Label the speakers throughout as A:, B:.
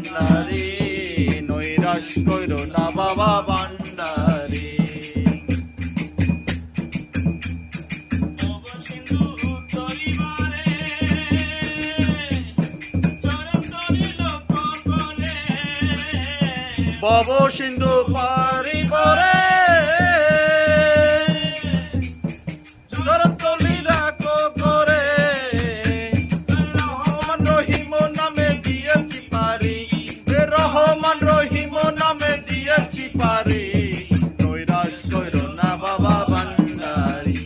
A: ভান্ডারি নৈরাশ কইরো না বাবা ভান্ডারি ভব সিন্ধু পারি পরে চরতলি রাখো করে রহমান রহিম নামে দিয়েছি পারি রহমান রহিম নামে দিয়েছি পারি নৈরাশ কইরো না বাবা ভান্ডারি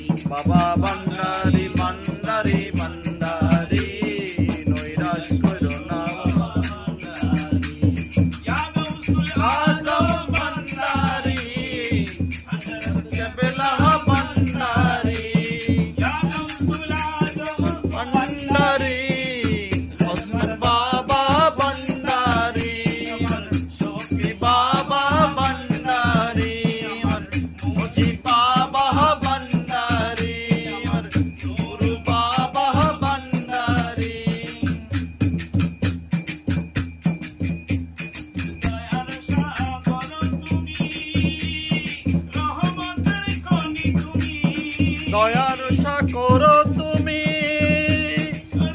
A: ভান্ডারি ভান্ডারি ভান্ডারি নৈরাশ কইরো না দয়ার সাগর তুমি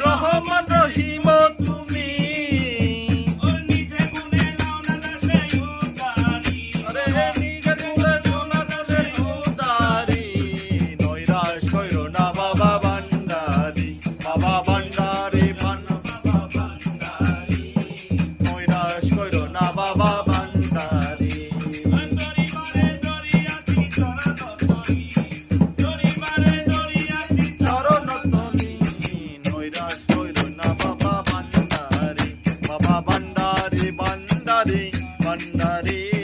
A: রহমান রহিম তুমি নিজে গুণে নাও না সেই উদারি আরে নিজে গুণে নাও না সেই উদারি নৈরাশ কইরো না বাবা ভান্ডারি ভান্ডারি নৈরাশ কইরো না বাবা ভান্ডারি ভান্ডারি ভান্ডারি